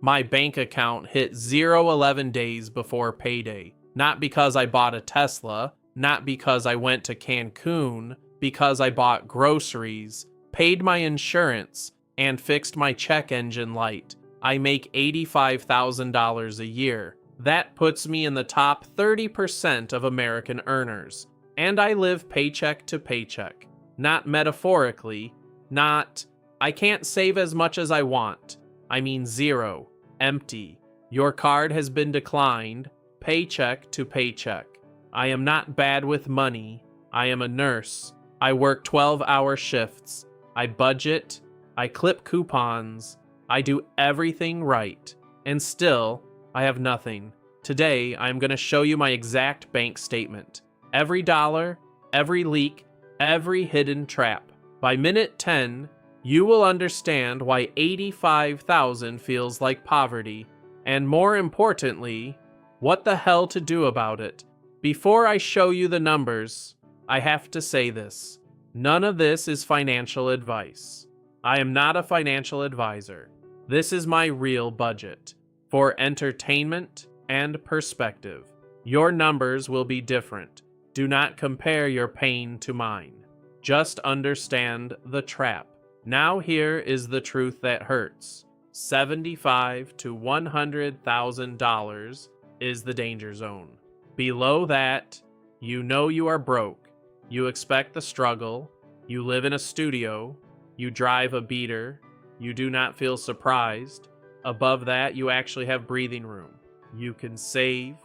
My bank account hit 0 11 days before payday. Not because I bought a Tesla, not because I went to Cancun, because I bought groceries, paid my insurance, and fixed my check engine light. I make $85,000 a year. That puts me in the top 30% of American earners. And I live paycheck to paycheck. Not metaphorically, not, I can't save as much as I want. I mean zero, empty. Your card has been declined, paycheck to paycheck. I am not bad with money. I am a nurse. I work 12-hour shifts. I budget. I clip coupons. I do everything right. And still, I have nothing. Today, I'm going to show you my exact bank statement. Every dollar, every leak, every hidden trap. By minute 10, you will understand why 85,000 feels like poverty, and more importantly, what the hell to do about it. Before I show you the numbers, I have to say this. None of this is financial advice. I am not a financial advisor. This is my real budget. For entertainment and perspective. Your numbers will be different. Do not compare your pain to mine. Just understand the trap. Now here is the truth that hurts. $75,000 to $100,000 is the danger zone. Below that, you know you are broke. You expect the struggle. You live in a studio. You drive a beater. You do not feel surprised. Above that, you actually have breathing room. You can save.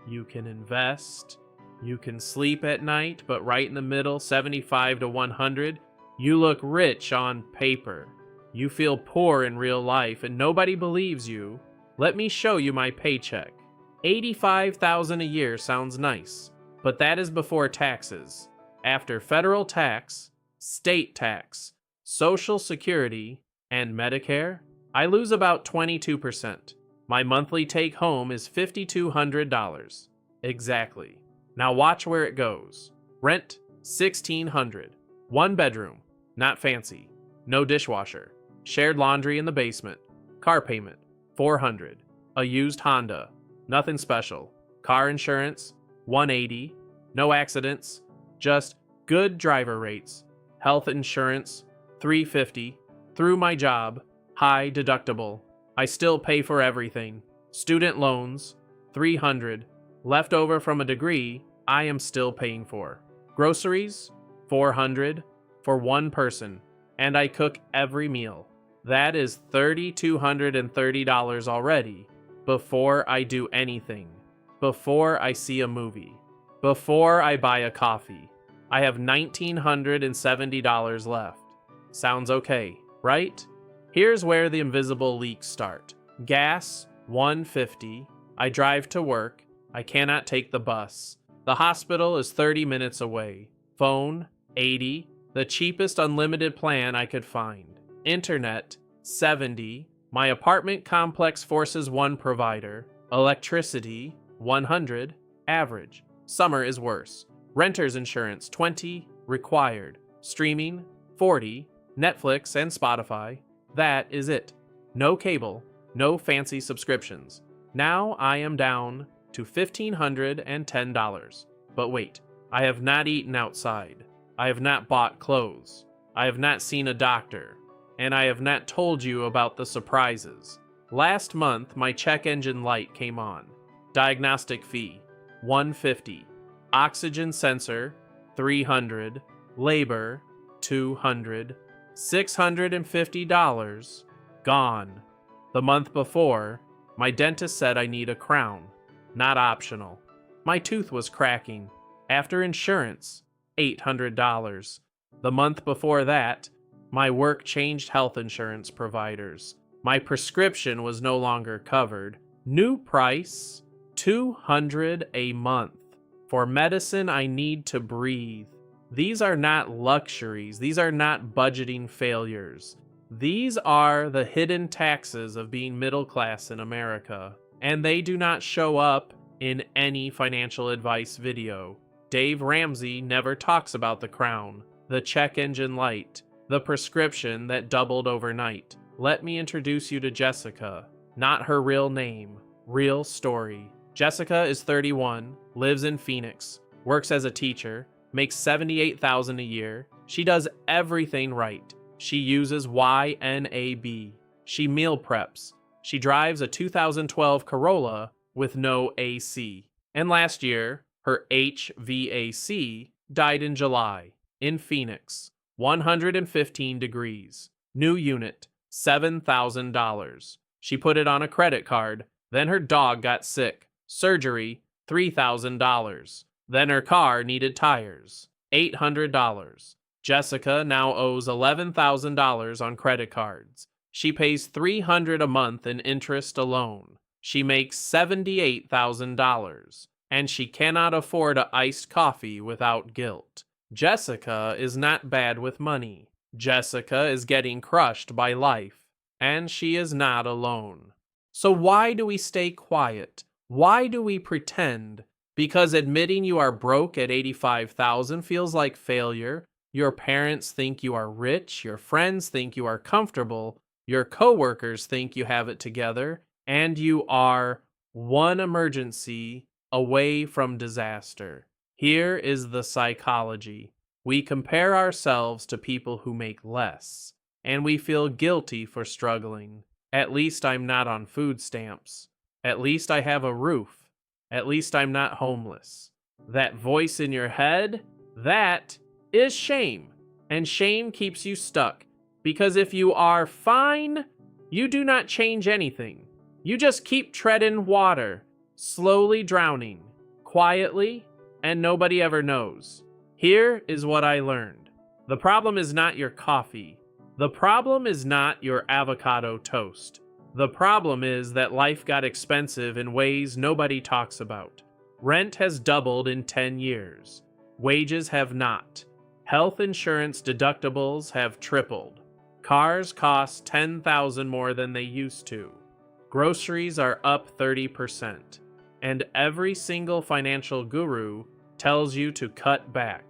You can invest. You can sleep at night, but right in the middle, 75 to 100, you look rich on paper. You feel poor in real life and nobody believes you. Let me show you my paycheck. $85,000 a year sounds nice, but that is before taxes. After federal tax, state tax, Social Security, and Medicare, I lose about 22%. My monthly take home is $5,200. Exactly. Now watch where it goes. Rent, $1,600. One bedroom, not fancy. No dishwasher. Shared laundry in the basement. Car payment, $400. A used Honda, nothing special. Car insurance, $180. No accidents, just good driver rates. Health insurance, $350. Through my job, high deductible. I still pay for everything. Student loans, $300. Left over from a degree, I am still paying for. Groceries, $400 for one person, and I cook every meal. That is $3,230 already, before I do anything, before I see a movie, before I buy a coffee. I have $1,970 left. Sounds okay, right? Here's where the invisible leaks start. Gas, $150. I drive to work. I cannot take the bus. The hospital is 30 minutes away. Phone, $80. The cheapest unlimited plan I could find. Internet, $70. My apartment complex forces one provider. Electricity, $100. Average. Summer is worse. Renter's insurance, $20. Required. Streaming, $40. Netflix and Spotify. That is it. No cable, no fancy subscriptions. Now I am down to $1,510. But wait, I have not eaten outside. I have not bought clothes. I have not seen a doctor. And I have not told you about the surprises. Last month, my check engine light came on. Diagnostic fee, $150. Oxygen sensor, $300. Labor, $200. $650. Gone. The month before, my dentist said I need a crown. Not optional. My tooth was cracking. After insurance, $800. The month before that, my work changed health insurance providers. My prescription was no longer covered. New price, $200 a month. For medicine I need to breathe. These are not luxuries. These are not budgeting failures. These are the hidden taxes of being middle class in America, and they do not show up in any financial advice video. Dave Ramsey never talks about the crown, the check engine light, the prescription that doubled overnight. Let me introduce you to Jessica. Not her real name, real story. Jessica is 31, lives in Phoenix, works as a teacher, makes $78,000 a year. She does everything right. She uses YNAB. She meal preps. She drives a 2012 Corolla with no AC. And last year, her HVAC died in July, in Phoenix, 115 degrees. New unit, $7,000. She put it on a credit card, then her dog got sick. Surgery, $3,000. Then her car needed tires, $800. Jessica now owes $11,000 on credit cards. She pays $300 a month in interest alone. She makes $78,000, and she cannot afford an iced coffee without guilt. Jessica is not bad with money. Jessica is getting crushed by life, and she is not alone. So why do we stay quiet? Why do we pretend? Because admitting you are broke at $85,000 feels like failure. Your parents think you are rich, your friends think you are comfortable, your coworkers think you have it together, and you are one emergency away from disaster. Here is the psychology. We compare ourselves to people who make less, and we feel guilty for struggling. At least I'm not on food stamps. At least I have a roof. At least I'm not homeless. That voice in your head, that is shame. And shame keeps you stuck. Because if you are fine, you do not change anything. You just keep treading water, slowly drowning, quietly, and nobody ever knows. Here is what I learned. The problem is not your coffee. The problem is not your avocado toast. The problem is that life got expensive in ways nobody talks about. Rent has doubled in 10 years. Wages have not. Health insurance deductibles have tripled. Cars cost $10,000 more than they used to. Groceries are up 30%. And every single financial guru tells you to cut back.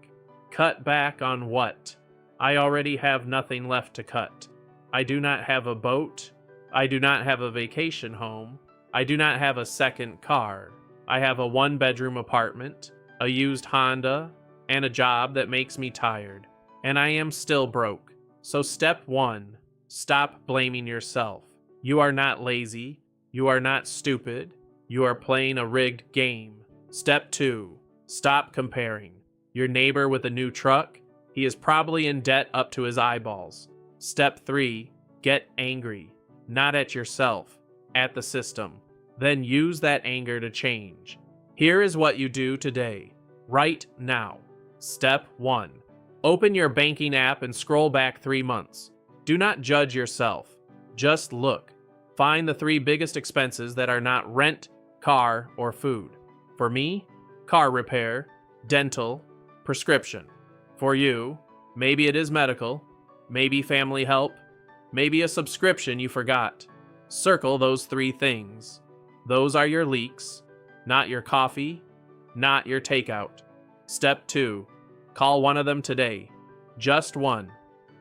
Cut back on what? I already have nothing left to cut. I do not have a boat. I do not have a vacation home. I do not have a second car. I have a one-bedroom apartment, a used Honda, and a job that makes me tired. And I am still broke. So step 1, stop blaming yourself. You are not lazy. You are not stupid. You are playing a rigged game. Step 2, stop comparing. Your neighbor with a new truck, he is probably in debt up to his eyeballs. Step 3, get angry. Not at yourself, at the system. Then use that anger to change. Here is what you do today, right now. Step 1, open your banking app and scroll back 3 months. Do not judge yourself. Just look. Find the 3 biggest expenses that are not rent, car, or food. For me, car repair, dental, prescription. For you, maybe it is medical, maybe family help, maybe a subscription you forgot. Circle those 3 things. Those are your leaks, not your coffee, not your takeout. Step 2, call one of them today. Just one.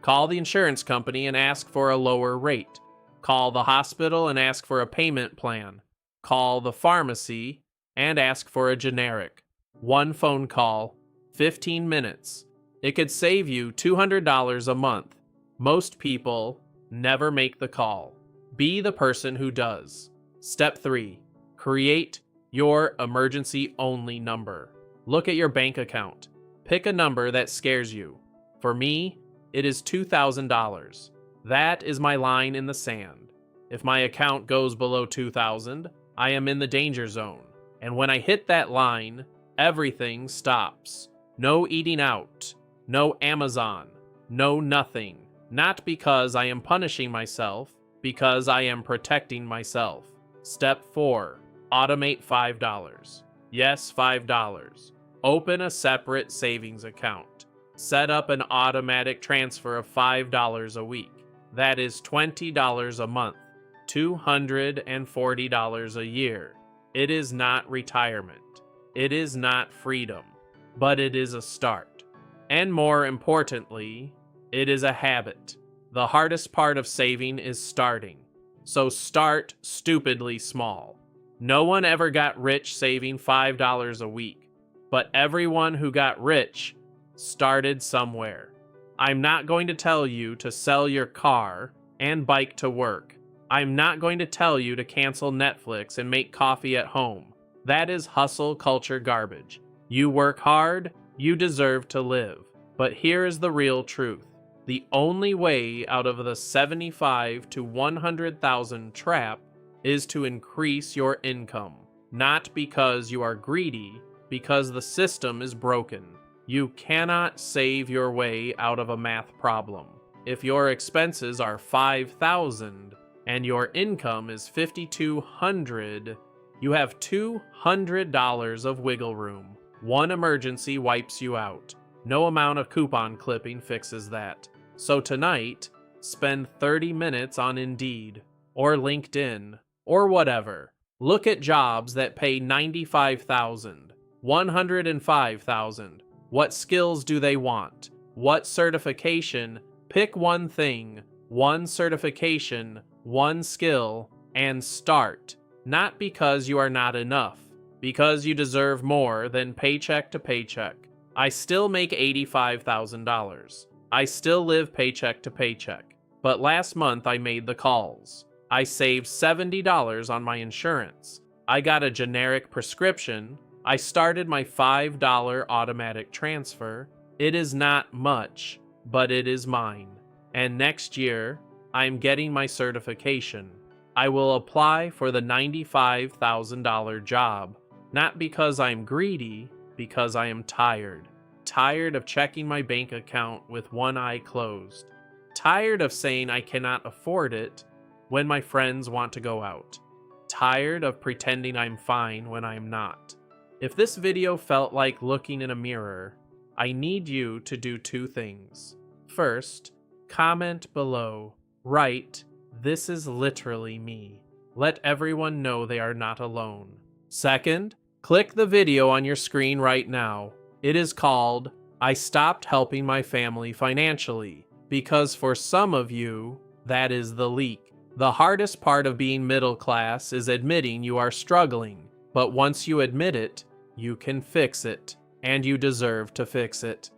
Call the insurance company and ask for a lower rate. Call the hospital and ask for a payment plan. Call the pharmacy and ask for a generic. One phone call, 15 minutes. It could save you $200 a month. Most people never make the call. Be the person who does. Step 3, create your emergency only number. Look at your bank account. Pick a number that scares you. For me, it is $2,000. That is my line in the sand. If my account goes below $2,000, I am in the danger zone. And when I hit that line, everything stops. No eating out. No Amazon. No nothing. Not because I am punishing myself, because I am protecting myself. Step 4, automate $5. Yes, $5. Open a separate savings account. Set up an automatic transfer of $5 a week. That is $20 a month, $240 a year. It is not retirement. It is not freedom, but it is a start. And more importantly, it is a habit. The hardest part of saving is starting. So start stupidly small. No one ever got rich saving $5 a week, but everyone who got rich started somewhere. I'm not going to tell you to sell your car and bike to work. I'm not going to tell you to cancel Netflix and make coffee at home. That is hustle culture garbage. You work hard, you deserve to live. But here is the real truth. The only way out of the 75 to 100,000 trap is to increase your income. Not because you are greedy, because the system is broken. You cannot save your way out of a math problem. If your expenses are $5,000 and your income is $5,200, you have $200 of wiggle room. One emergency wipes you out. No amount of coupon clipping fixes that. So tonight, spend 30 minutes on Indeed, or LinkedIn, or whatever. Look at jobs that pay $95,000, $105,000. What skills do they want? What certification? Pick one thing, one certification, one skill, and start. Not because you are not enough, because you deserve more than paycheck to paycheck. I still make $85,000. I still live paycheck to paycheck. But last month I made the calls. I saved $70 on my insurance. I got a generic prescription. I started my $5 automatic transfer. It is not much, but it is mine. And next year, I'm getting my certification. I will apply for the $95,000 job, not because I'm greedy, because I am tired. Tired of checking my bank account with one eye closed. Tired of saying I cannot afford it when my friends want to go out. Tired of pretending I'm fine when I'm not. If this video felt like looking in a mirror, I need you to do two things. First, comment below. Write, "This is literally me." Let everyone know they are not alone. Second, click the video on your screen right now. It is called, "I Stopped Helping My Family Financially," because for some of you, that is the leak. The hardest part of being middle class is admitting you are struggling, but once you admit it, you can fix it, and you deserve to fix it.